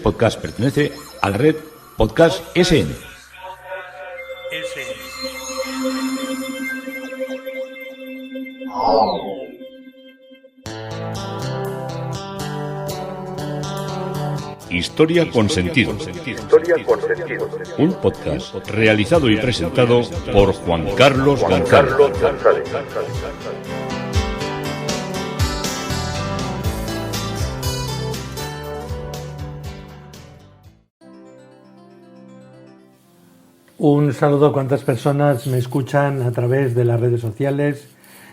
podcast pertenece a la red Podcast SN. Historia con sentido. Un podcast realizado y presentado por Juan Carlos González. Un saludo a cuantas personas me escuchan a través de las redes sociales,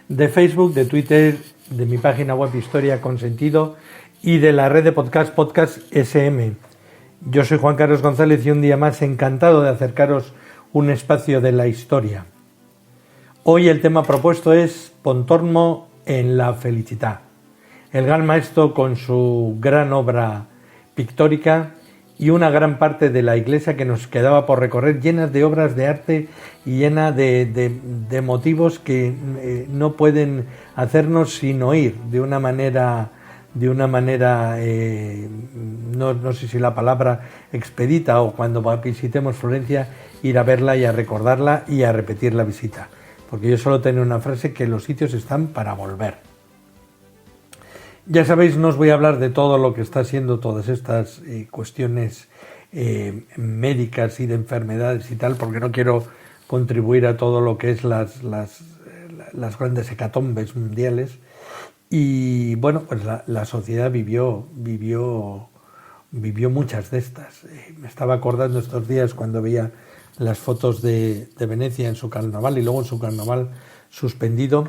de Facebook, de Twitter, de mi página web Historia con Sentido y de la red de Podcast SM. Yo soy Juan Carlos González y un día más encantado de acercaros un espacio de la historia. Hoy el tema propuesto es Pontormo en la felicità. El gran maestro con su gran obra pictórica y una gran parte de la iglesia que nos quedaba por recorrer, llenas de obras de arte y llena de motivos que no pueden hacernos sin oír de una manera no sé si la palabra expedita, o cuando visitemos Florencia ir a verla y a recordarla y a repetir la visita, porque yo solo tengo una frase: que los sitios están para volver. Ya sabéis, no os voy a hablar de todo lo que está haciendo todas estas cuestiones médicas y de enfermedades y tal, porque no quiero contribuir a todo lo que es las grandes hecatombes mundiales. Y bueno, pues la sociedad vivió muchas de estas. Me estaba acordando estos días cuando veía las fotos de Venecia en su carnaval y luego en su carnaval suspendido,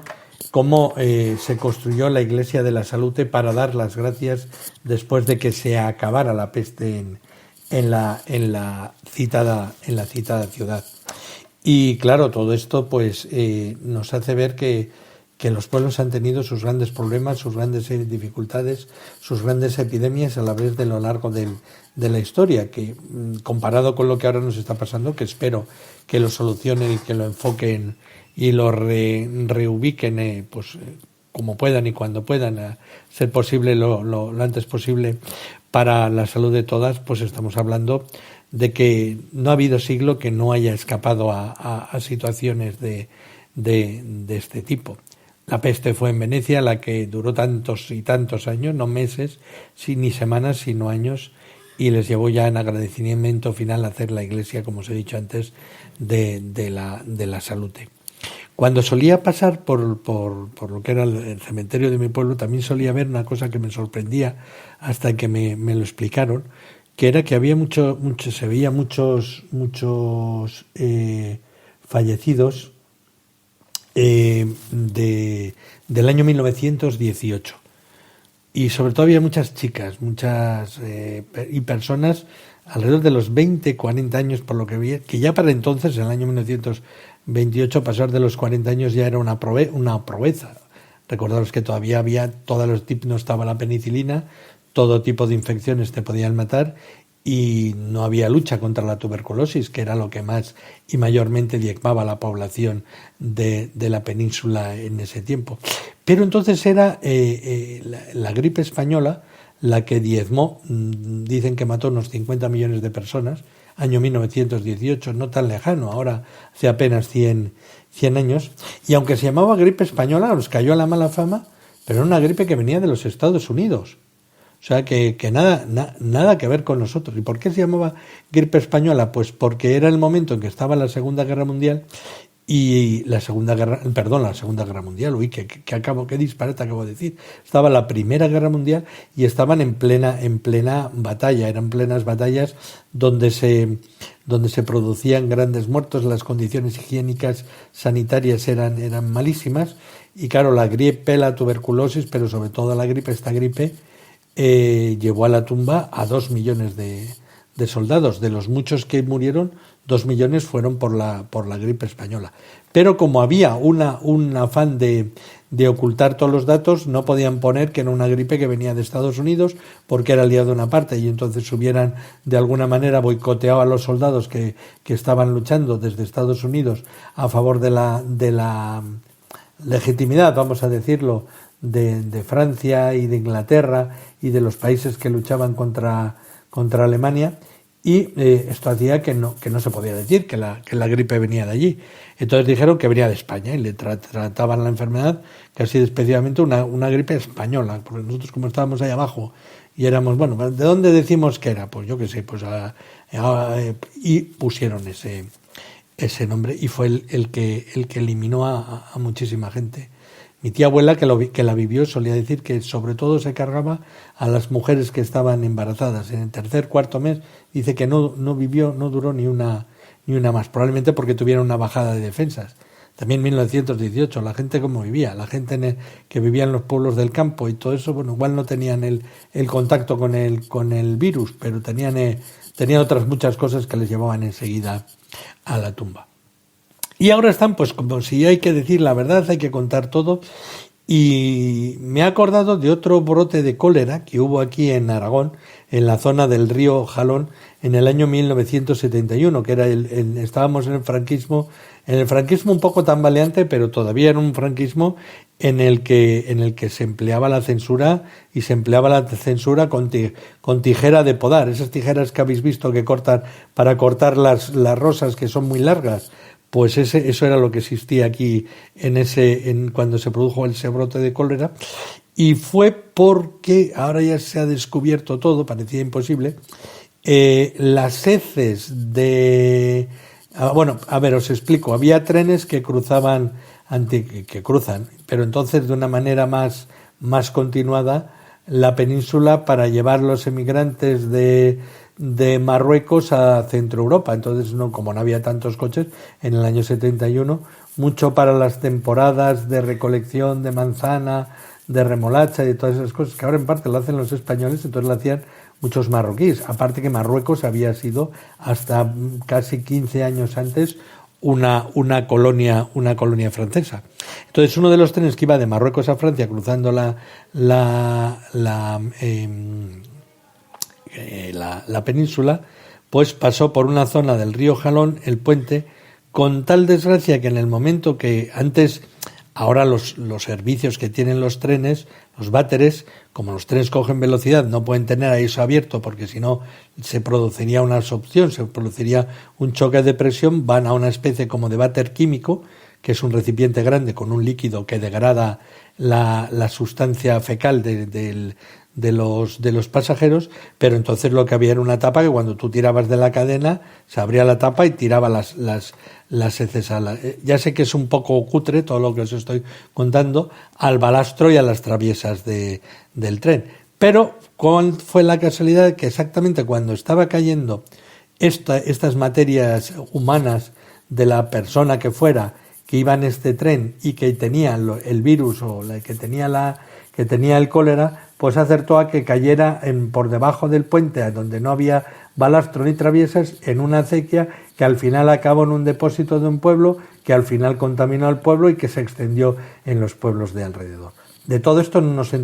cómo se construyó la iglesia de la Salute para dar las gracias después de que se acabara la peste en la citada ciudad. Y claro, todo esto pues nos hace ver que los pueblos han tenido sus grandes problemas, sus grandes dificultades, sus grandes epidemias a la vez de lo largo de la historia, que comparado con lo que ahora nos está pasando, que espero que lo solucionen y que lo enfoquen y lo reubiquen pues como puedan y cuando puedan, a ser posible lo antes posible para la salud de todas, pues estamos hablando de que no ha habido siglo que no haya escapado a situaciones de este tipo. La peste fue en Venecia, la que duró tantos y tantos años, no meses, ni semanas, sino años, y les llevó ya en agradecimiento final a hacer la iglesia, como os he dicho antes, de la Salute. Cuando solía pasar por lo que era el cementerio de mi pueblo, también solía ver una cosa que me sorprendía hasta que me lo explicaron, que era que había se veía muchos fallecidos del año 1918, y sobre todo había muchas chicas, y personas alrededor de los 20-40 años, por lo que vi, que ya para entonces, en el año 1928, pasar de los 40 años ya era una proeza. Recordaros que todavía había todos los tipos, no estaba la penicilina, todo tipo de infecciones te podían matar, y no había lucha contra la tuberculosis, que era lo que más y mayormente diezmaba a la población de la península en ese tiempo. Pero entonces era la gripe española la que diezmó, dicen que mató unos 50 millones de personas, año 1918, no tan lejano, ahora hace apenas 100 años, y aunque se llamaba gripe española, nos cayó la mala fama, pero era una gripe que venía de los Estados Unidos. O sea, que nada que ver con nosotros. ¿Y por qué se llamaba gripe española? Pues porque era el momento en que estaba la Segunda Guerra Mundial y la Segunda Guerra Mundial. Uy, qué disparate acabo de decir. Estaba la Primera Guerra Mundial y estaban en plena batalla. Eran plenas batallas donde se producían grandes muertos. Las condiciones higiénicas sanitarias eran malísimas. Y claro, la gripe, la tuberculosis, pero sobre todo esta gripe, llevó a la tumba a 2 millones de soldados. De los muchos que murieron, 2 millones fueron por la gripe española. Pero como había un afán de ocultar todos los datos, no podían poner que era una gripe que venía de Estados Unidos, porque era aliado de una parte, y entonces hubieran de alguna manera boicoteado a los soldados que estaban luchando desde Estados Unidos a favor de la legitimidad, vamos a decirlo, de Francia y de Inglaterra y de los países que luchaban contra contra Alemania, y esto hacía que no se podía decir que la gripe venía de allí. Entonces dijeron que venía de España y le trataban la enfermedad casi despectivamente una gripe española, porque nosotros, como estábamos ahí abajo y éramos, bueno, ¿de dónde decimos que era? Pues yo qué sé, pues y pusieron ese nombre, y fue el que eliminó a muchísima gente. Mi tía abuela, que la vivió, solía decir que sobre todo se cargaba a las mujeres que estaban embarazadas. En el tercer, cuarto mes, dice que no duró ni una más, probablemente porque tuvieron una bajada de defensas. También en 1918, la gente cómo vivía, la gente que vivía en los pueblos del campo y todo eso, bueno, igual no tenían el contacto con el virus, pero tenían otras muchas cosas que les llevaban enseguida a la tumba. Y ahora están, pues como si hay que decir la verdad, hay que contar todo. Y me he acordado de otro brote de cólera que hubo aquí en Aragón, en la zona del río Jalón, en el año 1971, que era estábamos en el franquismo un poco tambaleante, pero todavía era un franquismo en el que se empleaba la censura, y se empleaba la censura con tijera de podar, esas tijeras que habéis visto que cortan para cortar las rosas, que son muy largas. Pues eso era lo que existía aquí cuando se produjo ese brote de cólera, y fue porque ahora ya se ha descubierto todo, parecía imposible. Las heces bueno, a ver, os explico. Había trenes que cruzan, pero entonces de una manera más continuada la península para llevar los emigrantes de Marruecos a Centro Europa. Entonces, como no había tantos coches en el año 71, mucho para las temporadas de recolección de manzana, de remolacha y de todas esas cosas, que ahora en parte lo hacen los españoles, entonces lo hacían muchos marroquíes. Aparte que Marruecos había sido hasta casi 15 años antes una colonia francesa. Entonces, uno de los trenes que iba de Marruecos a Francia cruzando la península, pues pasó por una zona del río Jalón, el puente, con tal desgracia que en el momento que antes, ahora los servicios que tienen los trenes, los váteres, como los trenes cogen velocidad, no pueden tener ahí eso abierto, porque si no se produciría una absorción, se produciría un choque de presión, van a una especie como de váter químico, que es un recipiente grande con un líquido que degrada la sustancia fecal de los pasajeros, pero entonces lo que había era una tapa que cuando tú tirabas de la cadena se abría la tapa y tiraba las heces ya sé que es un poco cutre todo lo que os estoy contando, al balastro y a las traviesas del tren, pero ¿cuál fue la casualidad? Que exactamente cuando estaba cayendo estas materias humanas de la persona que fuera que iba en este tren y que tenía el virus o que tenía el cólera, pues acertó a que cayera por debajo del puente, donde no había balastro ni traviesas, en una acequia que al final acabó en un depósito de un pueblo, que al final contaminó al pueblo y que se extendió en los pueblos de alrededor. De todo esto no nos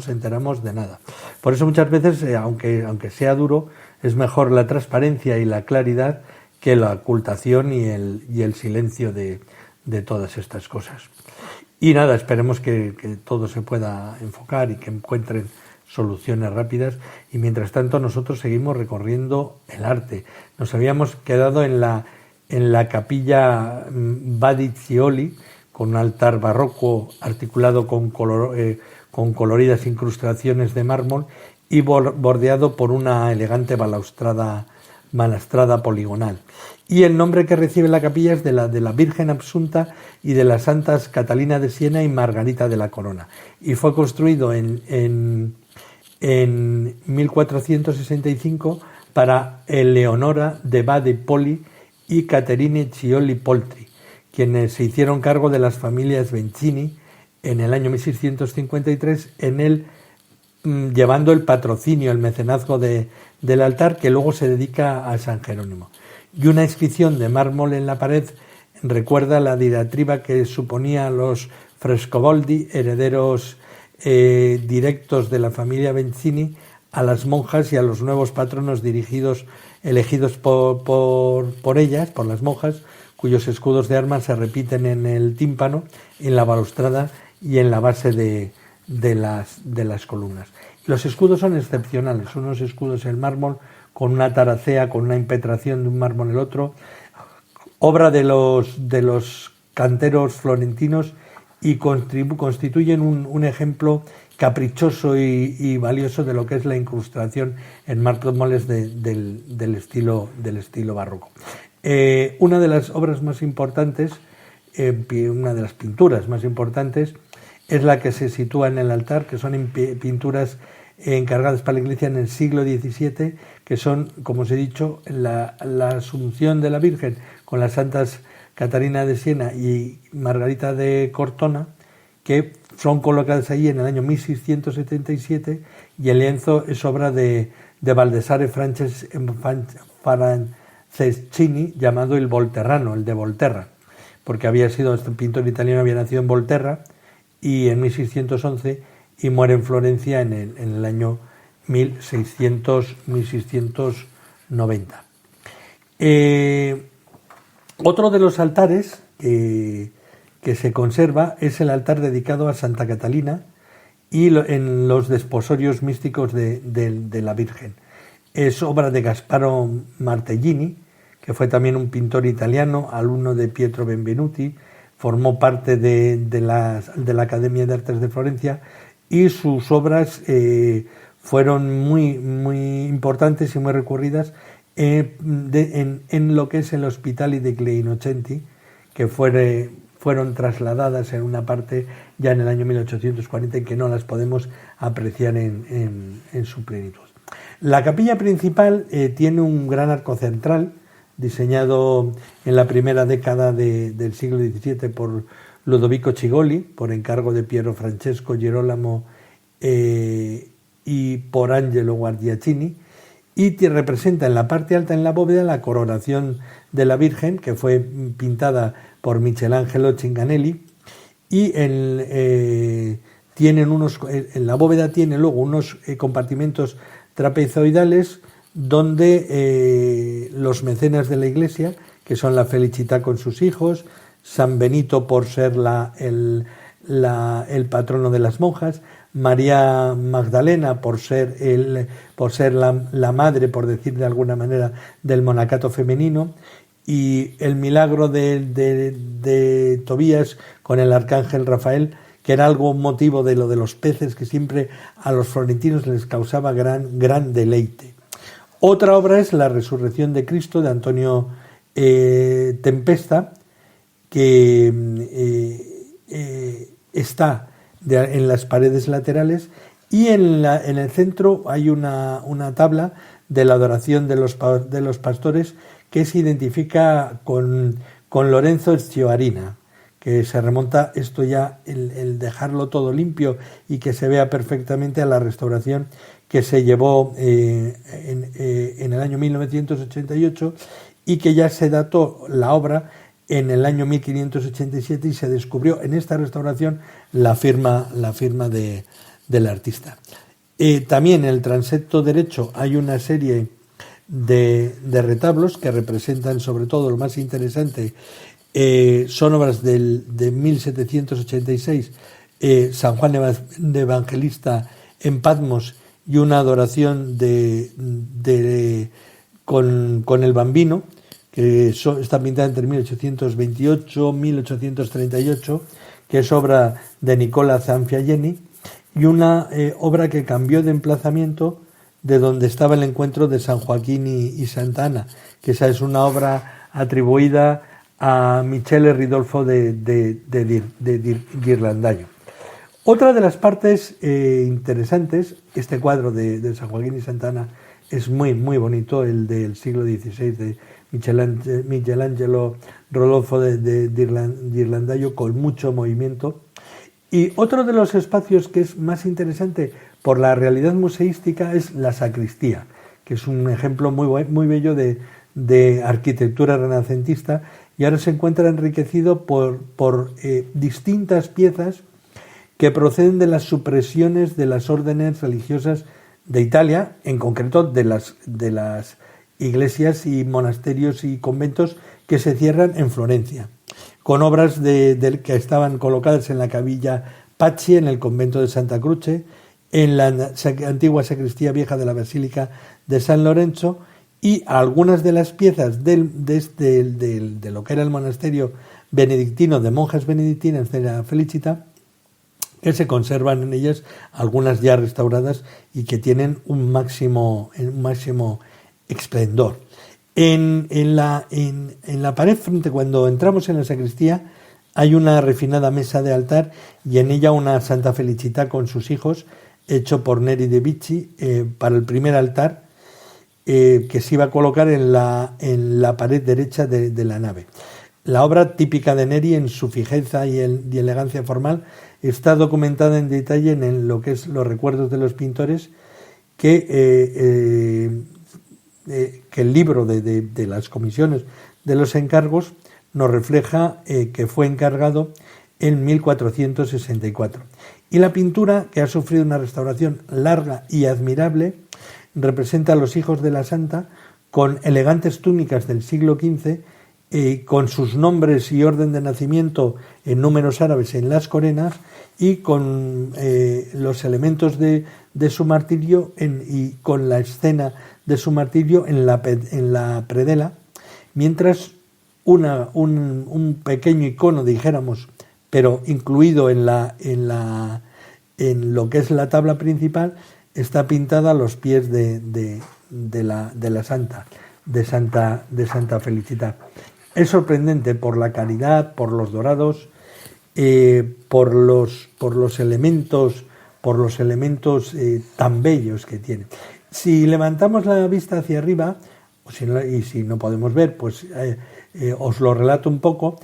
enteramos de nada. Por eso muchas veces, aunque sea duro, es mejor la transparencia y la claridad que la ocultación y el silencio de todas estas cosas. Y nada, esperemos que todo se pueda enfocar y que encuentren soluciones rápidas, y mientras tanto nosotros seguimos recorriendo el arte. Nos habíamos quedado en la capilla Badizioli, con un altar barroco articulado con coloridas incrustaciones de mármol y bordeado por una elegante balaustrada poligonal. Y el nombre que recibe la capilla es de la Virgen Absunta y de las santas Catalina de Siena y Margarita de la Corona. Y fue construido en 1465 para Eleonora de Bade Poli y Caterine Cioli Poltri, quienes se hicieron cargo de las familias Bencini en el año 1653, llevando el patrocinio, el mecenazgo del altar, que luego se dedica a San Jerónimo. Y una inscripción de mármol en la pared recuerda la diatriba que suponía los Frescobaldi, herederos directos de la familia Bencini, a las monjas y a los nuevos patronos elegidos por ellas, por las monjas, cuyos escudos de armas se repiten en el tímpano, en la balaustrada y en la base de las columnas. Los escudos son excepcionales, unos escudos en mármol con una taracea, con una impetración de un mármol el otro, obra de los canteros florentinos, y constituyen un ejemplo caprichoso y valioso de lo que es la incrustación en mármoles del estilo barroco. Una de las obras más importantes, una de las pinturas más importantes, es la que se sitúa en el altar, que son pinturas encargadas para la Iglesia en el siglo XVII, que son, como os he dicho, la Asunción de la Virgen con las santas Catarina de Siena y Margarita de Cortona, que son colocadas allí en el año 1677, y el lienzo es obra de Baldassare Franceschini, llamado el Volterrano, el de Volterra, porque este pintor italiano había nacido en Volterra y en 1611, y muere en Florencia en el año 1690. Otro de los altares que se conserva es el altar dedicado a Santa Catalina y en los desposorios místicos de la Virgen. Es obra de Gasparo Martellini, que fue también un pintor italiano, alumno de Pietro Benvenuti, formó parte de la Academia de Artes de Florencia, y sus obras fueron muy, muy importantes y muy recurridas en lo que es el Hospitali degli Innocenti, que fueron trasladadas en una parte ya en el año 1840, y que no las podemos apreciar en su plenitud. La capilla principal tiene un gran arco central, diseñado en la primera década del siglo XVII por Ludovico Cigoli, por encargo de Piero Francesco Girolamo y por Angelo Guardiacini, y representa en la parte alta, en la bóveda, la coronación de la Virgen, que fue pintada por Michelangelo Cinganelli, y en la bóveda tiene luego unos compartimentos trapezoidales donde los mecenas de la Iglesia, que son la Felicità con sus hijos, San Benito por ser el patrono de las monjas, María Magdalena por ser la madre, por decir de alguna manera, del monacato femenino, y el milagro de Tobías con el arcángel Rafael, que era algo motivo de lo de los peces, que siempre a los florentinos les causaba gran deleite. Otra obra es La Resurrección de Cristo, de Antonio Tempesta, que está en las paredes laterales, y en el centro hay una tabla de la adoración de los pastores, que se identifica con Lorenzo Sciorina, que se remonta esto ya, el dejarlo todo limpio y que se vea perfectamente, a la restauración que se llevó en el año 1988, y que ya se dató la obra en el año 1587, y se descubrió en esta restauración la firma del artista. También en el transepto derecho hay una serie de retablos que representan, sobre todo, lo más interesante, son obras de 1786, San Juan de Evangelista en Patmos, y una adoración con el Bambino, que está pintada entre 1828 y 1838, que es obra de Nicola Zanfiageni, y una obra que cambió de emplazamiento de donde estaba el encuentro de San Joaquín y Santa Ana, que esa es una obra atribuida a Michele Ridolfo de Ghirlandaio. Otra de las partes interesantes, este cuadro de San Joaquín y Santa Ana es muy, muy bonito, el del siglo XVI de Michelangelo Rodolfo de Ghirlandaio, con mucho movimiento. Y otro de los espacios que es más interesante por la realidad museística es la sacristía, que es un ejemplo muy bello de arquitectura renacentista, y ahora se encuentra enriquecido por distintas piezas que proceden de las supresiones de las órdenes religiosas de Italia, en concreto de las iglesias y monasterios y conventos que se cierran en Florencia, con obras que estaban colocadas en la Capilla Pacci, en el convento de Santa Croce, en la antigua sacristía vieja de la Basílica de San Lorenzo, y algunas de las piezas de lo que era el monasterio benedictino, de monjas benedictinas de la Felicita, que se conservan en ellas, algunas ya restauradas y que tienen un máximo esplendor. En la pared frente, cuando entramos en la sacristía, hay una refinada mesa de altar y en ella una Santa Felicita con sus hijos, hecho por Neri de Vicci, para el primer altar, que se iba a colocar en la pared derecha de la nave. La obra típica de Neri, en su fijeza y elegancia formal, está documentada en detalle en lo que es los recuerdos de los pintores, que el libro de las comisiones de los encargos nos refleja que fue encargado en 1464. Y la pintura, que ha sufrido una restauración larga y admirable, representa a los hijos de la santa con elegantes túnicas del siglo XV, con sus nombres y orden de nacimiento en números árabes en las corenas, y con los elementos de su martirio y con la escena de su martirio en la predela, mientras un pequeño icono, dijéramos, pero incluido en lo que es la tabla principal, está pintada a los pies de la santa, de Santa Felicita. Es sorprendente por la calidad, por los dorados, por los elementos tan bellos que tiene. Si levantamos la vista hacia arriba, y si no podemos ver, pues os lo relato un poco.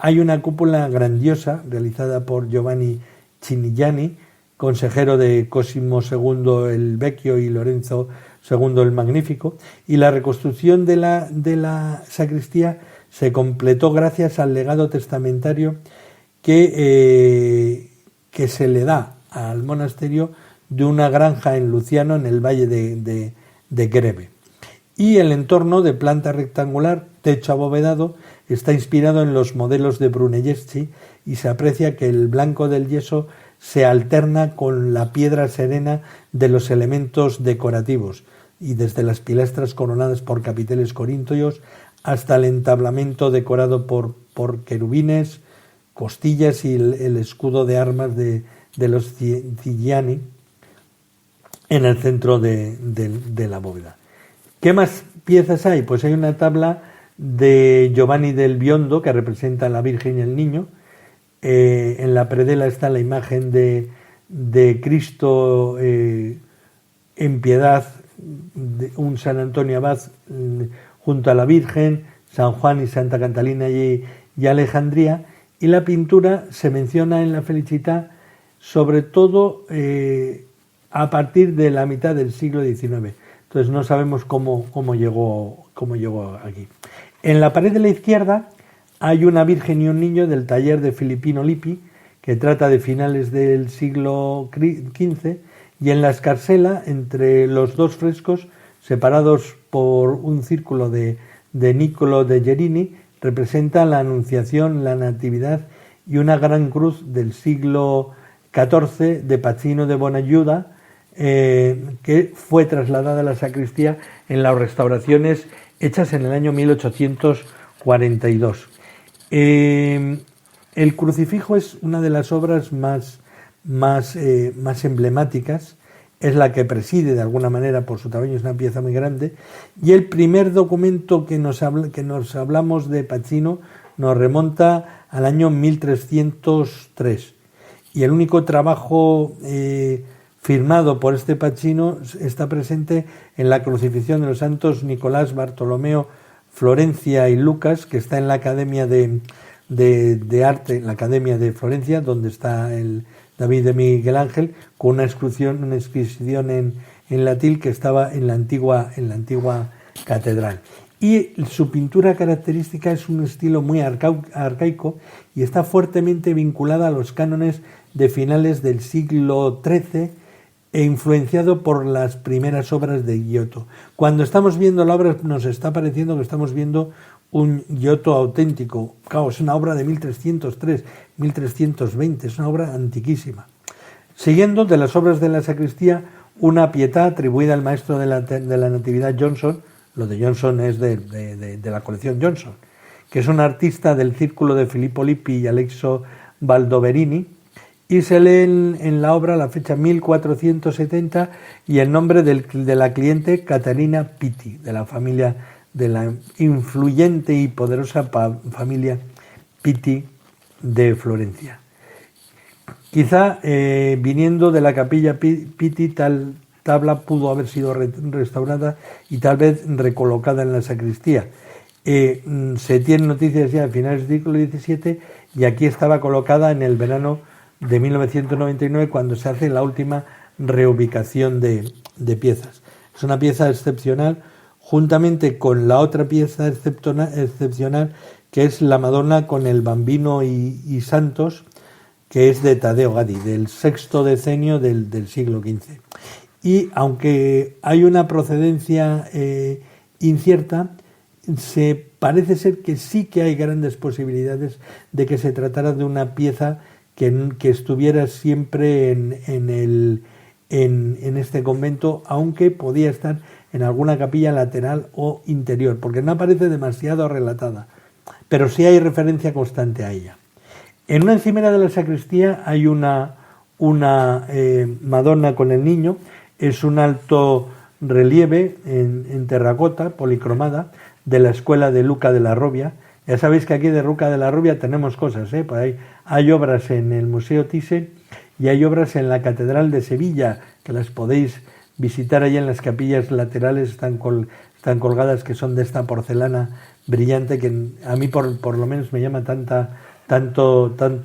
Hay una cúpula grandiosa realizada por Giovanni Cinigliani, consejero de Cosimo II el Vecchio y Lorenzo II el Magnífico, y la reconstrucción de la sacristía se completó gracias al legado testamentario que se le da al monasterio de una granja en Luciano, en el valle de Greve. Y el entorno, de planta rectangular, techo abovedado, está inspirado en los modelos de Brunelleschi, y se aprecia que el blanco del yeso se alterna con la piedra serena de los elementos decorativos, y desde las pilastras coronadas por capiteles corintios hasta el entablamento decorado por querubines, costillas y el escudo de armas de los Cigliani en el centro de la bóveda. ¿Qué más piezas hay? Pues hay una tabla de Giovanni del Biondo que representa a la Virgen y el Niño. En la predela está la imagen de Cristo en piedad, de un San Antonio Abad junto a la Virgen, San Juan y Santa Catalina y Alejandría. Y la pintura se menciona en la Felicita sobre todo a partir de la mitad del siglo XIX. Entonces no sabemos cómo llegó aquí. En la pared de la izquierda hay una Virgen y un Niño del taller de Filippino Lippi, que trata de finales del siglo XV, y en la escarsela, entre los dos frescos, separados por un círculo de Niccolò de Gerini, representa la Anunciación, la Natividad y una gran cruz del siglo XIV de Pacino de Bonaiuda, que fue trasladada a la sacristía en las restauraciones hechas en el año 1842. El crucifijo es una de las obras más emblemáticas, es la que preside de alguna manera por su tamaño, es una pieza muy grande, y el primer documento que nos hablamos de Pacino nos remonta al año 1303, y el único trabajo firmado por este Pacino está presente en la crucifixión de los santos Nicolás, Bartolomeo, Florencia y Lucas, que está en la Academia de Arte, en la Academia de Florencia, donde está el David de Miguel Ángel, con una inscripción en latín que estaba en la antigua catedral. Y su pintura característica es un estilo muy arcaico y está fuertemente vinculada a los cánones de finales del siglo XIII e influenciado por las primeras obras de Giotto. Cuando estamos viendo la obra nos está pareciendo que estamos viendo un Giotto auténtico. Claro, es una obra de 1303, 1320, es una obra antiquísima. Siguiendo de las obras de la sacristía, una Pietà atribuida al maestro de la Natividad Johnson. Lo de Johnson es de la colección Johnson, que es un artista del círculo de Filippo Lippi y Alexo Baldoverini, y se lee en la obra la fecha 1470 y el nombre de la cliente Caterina Pitti, de la influyente y poderosa familia Pitti de Florencia. Quizá viniendo de la capilla Pitti, tal tabla pudo haber sido restaurada y tal vez recolocada en la sacristía. Se tiene noticias ya a finales del siglo XVII y aquí estaba colocada en el verano de 1999, cuando se hace la última reubicación de piezas. Es una pieza excepcional, juntamente con la otra pieza excepcional, que es la Madonna con el Bambino y Santos, que es de Taddeo Gaddi, del sexto decenio del siglo XV. Y aunque hay una procedencia incierta, parece ser que sí que hay grandes posibilidades de que se tratara de una pieza que estuviera siempre en este convento, aunque podía estar en alguna capilla lateral o interior, porque no aparece demasiado relatada, pero sí hay referencia constante a ella. En una encimera de la sacristía hay una Madonna con el niño. Es un alto relieve en terracota policromada de la escuela de Luca de la Robbia. Ya sabéis que aquí de Luca de la Robbia tenemos cosas, por ahí hay obras en el Museo Thyssen y hay obras en la Catedral de Sevilla, que las podéis visitar allí en las capillas laterales, están colgadas, que son de esta porcelana brillante que a mí por lo menos me llama tanto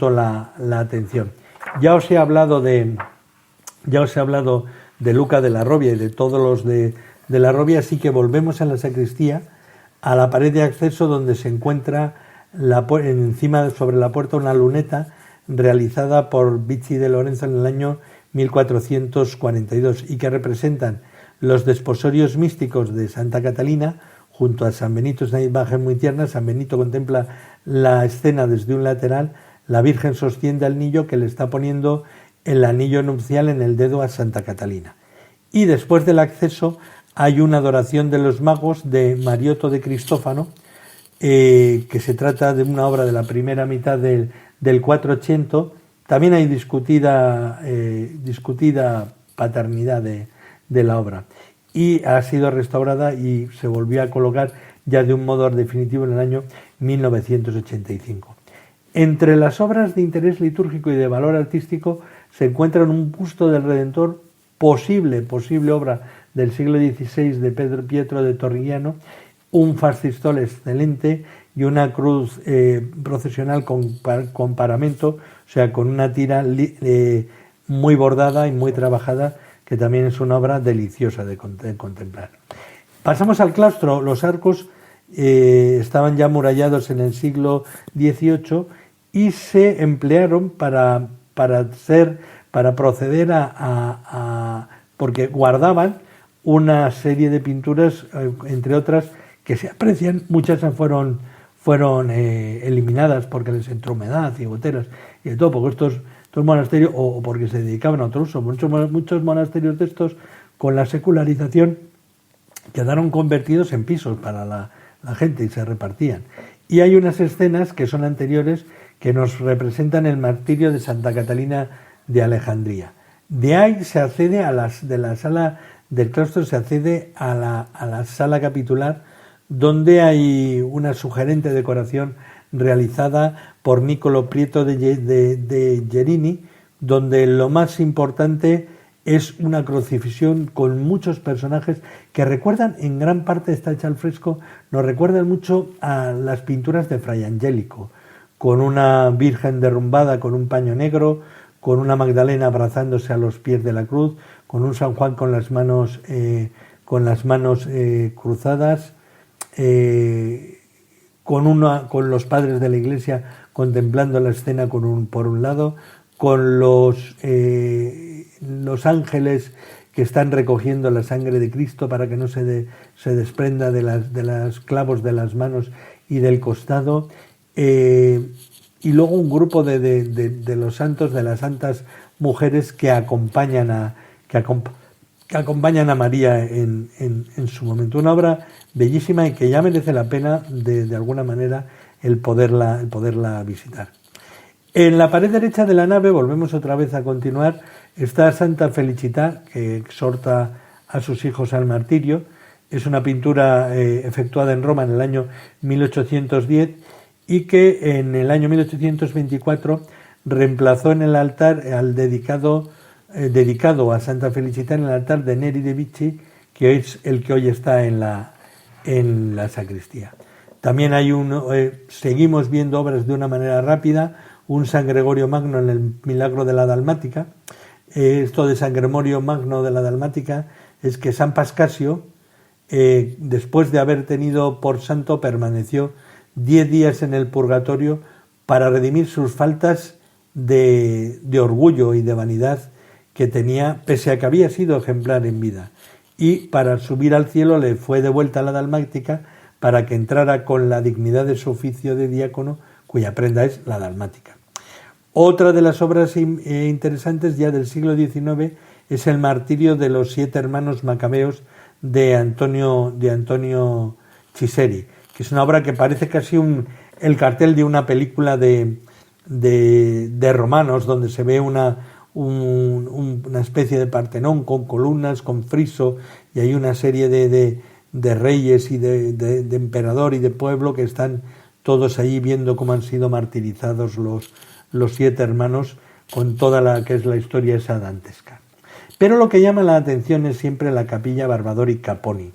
la atención. Ya os he hablado de Luca de la Robbia y de todos los de la Robbia, así que volvemos a la sacristía, a la pared de acceso, donde se encuentra encima sobre la puerta una luneta realizada por Bizzi de Lorenzo en el año 1442 y que representan los desposorios místicos de Santa Catalina junto a San Benito. Es una imagen muy tierna. San Benito contempla la escena desde un lateral. La Virgen sostiene al niño, que le está poniendo el anillo nupcial en el dedo a Santa Catalina. Y después del acceso hay una adoración de los magos de Mariotto de Cristófano, que se trata de una obra de la primera mitad del 480. También hay discutida paternidad de la obra, y ha sido restaurada y se volvió a colocar ya de un modo definitivo en el año 1985. Entre las obras de interés litúrgico y de valor artístico se encuentran un busto del Redentor, posible obra del siglo XVI de Pietro de Torrigiano, un fascistol excelente y una cruz procesional con paramento, o sea, con una tira muy bordada y muy trabajada, que también es una obra deliciosa de contemplar. Pasamos al claustro. Los arcos estaban ya amurallados en el siglo XVIII y se emplearon para proceder porque guardaban una serie de pinturas, entre otras, que se aprecian. Muchas fueron eliminadas porque les entró humedad y goteras y de todo, porque estos monasterios, o porque se dedicaban a otro uso. Muchos monasterios de estos, con la secularización, quedaron convertidos en pisos para la gente y se repartían. Y hay unas escenas que son anteriores, que nos representan el martirio de Santa Catalina de Alejandría. De ahí se accede de la sala del claustro, se accede a la sala capitular, donde hay una sugerente decoración realizada por Niccolo Prieto de Gerini, donde lo más importante es una crucifixión con muchos personajes que recuerdan, en gran parte está hecha al fresco, nos recuerdan mucho a las pinturas de Fray Angélico, con una Virgen derrumbada con un paño negro, con una Magdalena abrazándose a los pies de la cruz, con un San Juan con las manos cruzadas, con los padres de la Iglesia contemplando la escena por un lado, con los ángeles que están recogiendo la sangre de Cristo para que no se desprenda de las clavos de las manos y del costado, y luego un grupo de los santos, de las santas mujeres que acompañan a María en su momento. Una obra bellísima y que ya merece la pena de alguna manera el poderla visitar. En la pared derecha de la nave, volvemos otra vez a continuar, está Santa Felicità, que exhorta a sus hijos al martirio. Es una pintura efectuada en Roma en el año 1810 y que en el año 1824 reemplazó en el altar dedicado a Santa Felicità en el altar de Neri de Vicci, que es el que hoy está en la sacristía. También hay seguimos viendo obras de una manera rápida, un San Gregorio Magno en el Milagro de la Dalmática. Esto de San Gregorio Magno de la Dalmática es que San Pascasio, después de haber tenido por santo, permaneció 10 días en el purgatorio para redimir sus faltas de orgullo y de vanidad que tenía, pese a que había sido ejemplar en vida. Y para subir al cielo le fue devuelta la dalmática para que entrara con la dignidad de su oficio de diácono, cuya prenda es la dalmática. Otra de las obras interesantes ya del siglo XIX es el martirio de los 7 hermanos macabeos de Antonio Chiseri, que es una obra que parece casi el cartel de una película de romanos, donde se ve una especie de Partenón con columnas, con friso, y hay una serie de reyes y de emperador y de pueblo que están todos allí viendo cómo han sido martirizados los 7 hermanos, con toda la que es la historia esa dantesca. Pero lo que llama la atención es siempre la capilla Barbadori Caponi,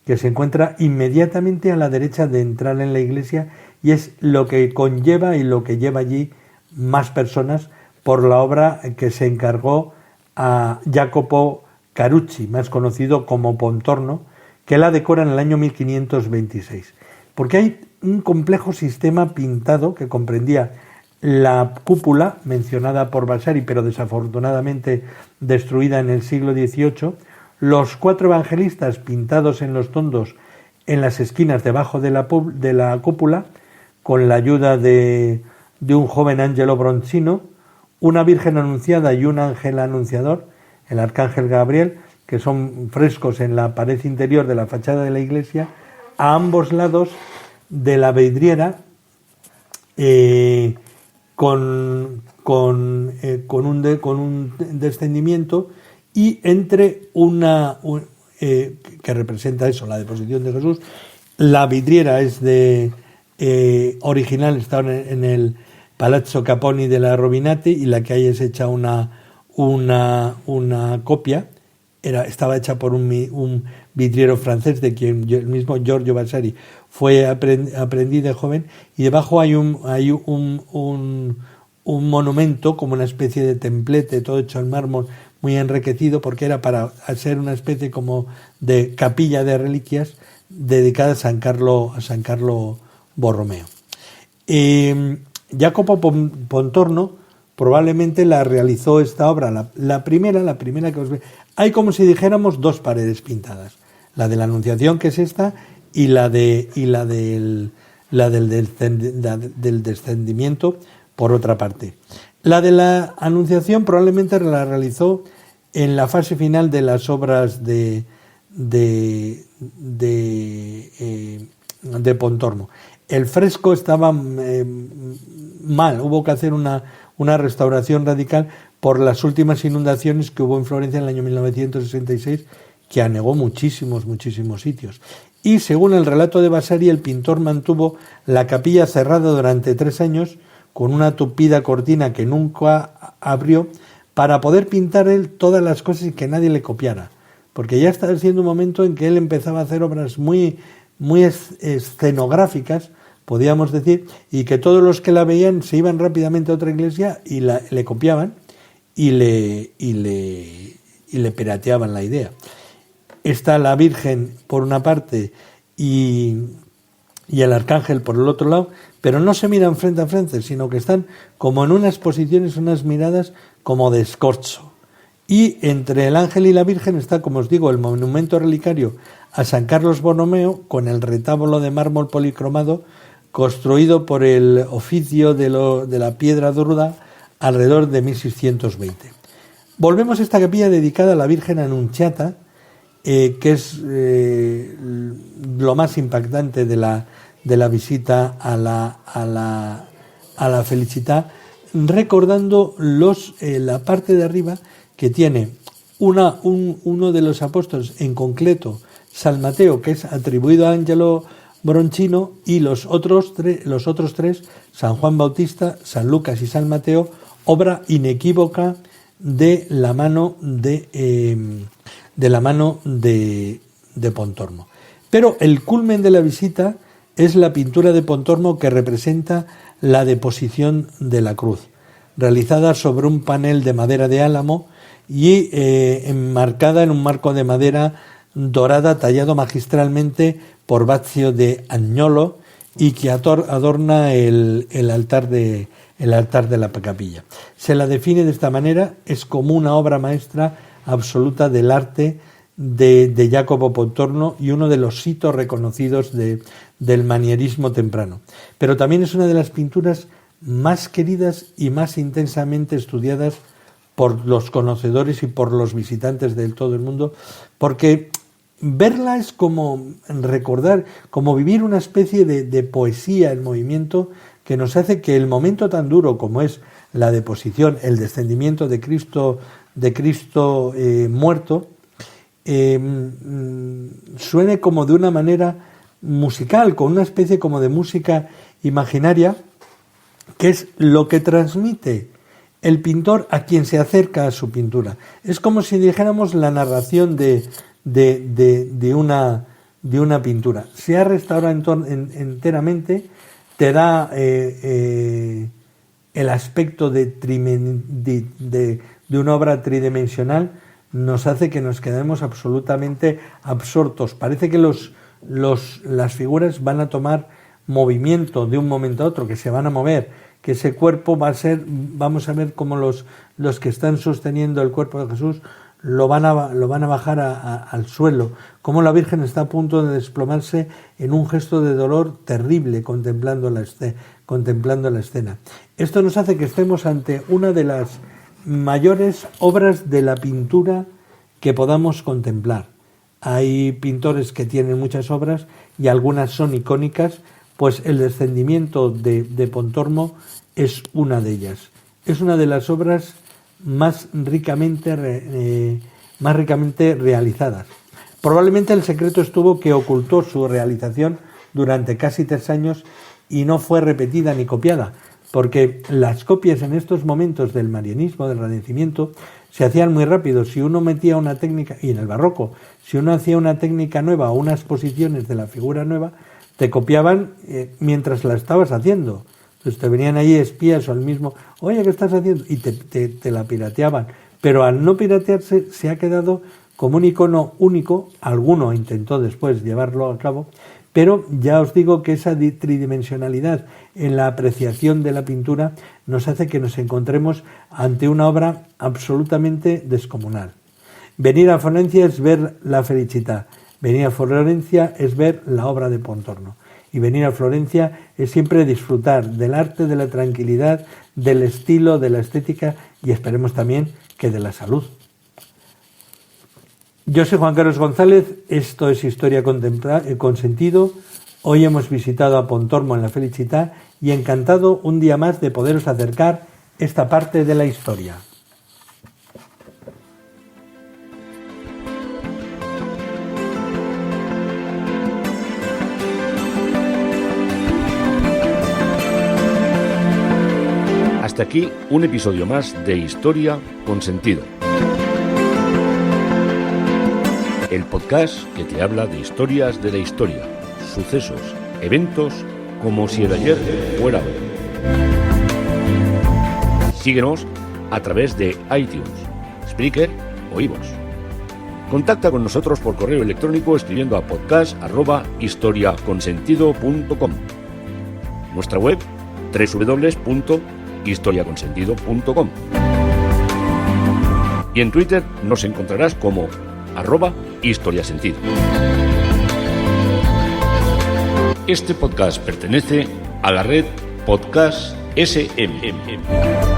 que se encuentra inmediatamente a la derecha de entrar en la iglesia, y es lo que conlleva y lo que lleva allí más personas por la obra que se encargó a Jacopo Carucci, más conocido como Pontorno, que la decora en el año 1526. Porque hay un complejo sistema pintado que comprendía la cúpula mencionada por Vasari, pero desafortunadamente destruida en el siglo XVIII, los 4 evangelistas pintados en los tondos en las esquinas debajo de la cúpula, con la ayuda de un joven Angelo Bronzino, una Virgen Anunciada y un ángel anunciador, el arcángel Gabriel, que son frescos en la pared interior de la fachada de la iglesia, a ambos lados de la vidriera, con un descendimiento, y entre que representa eso, la deposición de Jesús. La vidriera es original, está en el Palazzo Caponi de la Robinati, y la que hay es hecha una copia. Estaba hecha por un vidriero francés de quien el mismo Giorgio Vasari fue aprendiz de joven, y debajo hay un monumento como una especie de templete, todo hecho en mármol, muy enriquecido, porque era para hacer una especie como de capilla de reliquias dedicada a San Carlo Borromeo. Jacopo Pontorno probablemente la realizó esta obra, la primera que os ve. Hay, como si dijéramos, 2 paredes pintadas, la de la Anunciación, que es esta, y la del descendimiento, por otra parte. La de la Anunciación probablemente la realizó en la fase final de las obras de Pontormo. El fresco estaba mal, hubo que hacer una restauración radical por las últimas inundaciones que hubo en Florencia en el año 1966, que anegó muchísimos sitios. Y según el relato de Vasari, el pintor mantuvo la capilla cerrada durante 3 años con una tupida cortina que nunca abrió, para poder pintar él todas las cosas y que nadie le copiara, porque ya estaba siendo un momento en que él empezaba a hacer obras muy escenográficas, podríamos decir, y que todos los que la veían se iban rápidamente a otra iglesia y le copiaban y le pirateaban la idea. Está la Virgen por una parte y el Arcángel por el otro lado, pero no se miran frente a frente, sino que están como en unas posiciones, unas miradas como de escorzo. Y entre el ángel y la Virgen está, como os digo, el monumento relicario a San Carlos Borromeo, con el retablo de mármol policromado construido por el oficio de la piedra durda alrededor de 1620. Volvemos a esta capilla dedicada a la Virgen Annunziata, que es lo más impactante de la visita a la Felicità, recordando la parte de arriba que tiene uno de los apóstoles, en concreto San Mateo, que es atribuido a Angelo Broncino, y los otros tres, San Juan Bautista, San Lucas y San Mateo, obra inequívoca de la mano de Pontormo. Pero el culmen de la visita es la pintura de Pontormo que representa la deposición de la cruz, realizada sobre un panel de madera de álamo y enmarcada en un marco de madera dorada tallado magistralmente por Baccio de Agnolo y que adorna el altar de la capilla. Se la define de esta manera: es como una obra maestra absoluta del arte de Jacopo Pontormo y uno de los hitos reconocidos del manierismo temprano. Pero también es una de las pinturas más queridas y más intensamente estudiadas por los conocedores y por los visitantes de todo el mundo, porque verla es como recordar, como vivir una especie de poesía en movimiento que nos hace que el momento tan duro como es la deposición, el descendimiento de Cristo muerto, suene como de una manera musical, con una especie como de música imaginaria, que es lo que transmite el pintor a quien se acerca a su pintura. Es como si dijéramos la narración de una pintura. Se ha restaurado enteramente, te da el aspecto de una obra tridimensional, nos hace que nos quedemos absolutamente absortos. Parece que las figuras van a tomar movimiento de un momento a otro, que se van a mover, que ese cuerpo vamos a ver cómo los que están sosteniendo el cuerpo de Jesús lo van a bajar al suelo, cómo la Virgen está a punto de desplomarse en un gesto de dolor terrible contemplando la escena. Esto nos hace que estemos ante una de las mayores obras de la pintura que podamos contemplar. Hay pintores que tienen muchas obras y algunas son icónicas, pues el descendimiento de Pontormo es una de ellas. Es una de las obras más ricamente realizadas. Probablemente el secreto estuvo que ocultó su realización durante casi 3 años y no fue repetida ni copiada, porque las copias en estos momentos del marianismo, del Renacimiento, se hacían muy rápido. Si uno metía una técnica, y en el barroco, si uno hacía una técnica nueva o unas posiciones de la figura nueva, te copiaban mientras la estabas haciendo. Entonces te venían ahí espías o el mismo, oye, ¿qué estás haciendo? Y te la pirateaban. Pero al no piratearse se ha quedado como un icono único. Alguno intentó después llevarlo a cabo, pero ya os digo que esa tridimensionalidad en la apreciación de la pintura nos hace que nos encontremos ante una obra absolutamente descomunal. Venir a Florencia es ver la Felicità, venir a Florencia es ver la obra de Pontormo. Y venir a Florencia es siempre disfrutar del arte, de la tranquilidad, del estilo, de la estética y esperemos también que de la salud. Yo soy Juan Carlos González, esto es Historia con Sentido. Hoy hemos visitado a Pontormo en la Felicità y encantado un día más de poderos acercar esta parte de la historia. Hasta aquí un episodio más de Historia con Sentido. El podcast que te habla de historias de la historia, sucesos, eventos, como si el ayer fuera hoy. Síguenos a través de iTunes, Spreaker o iVoox. Contacta con nosotros por correo electrónico escribiendo a podcast@historiaconsentido.com. Nuestra web www.historiaconsentido.com. Y en Twitter nos encontrarás como @historiasentido. Este podcast pertenece a la red Podcast SMM.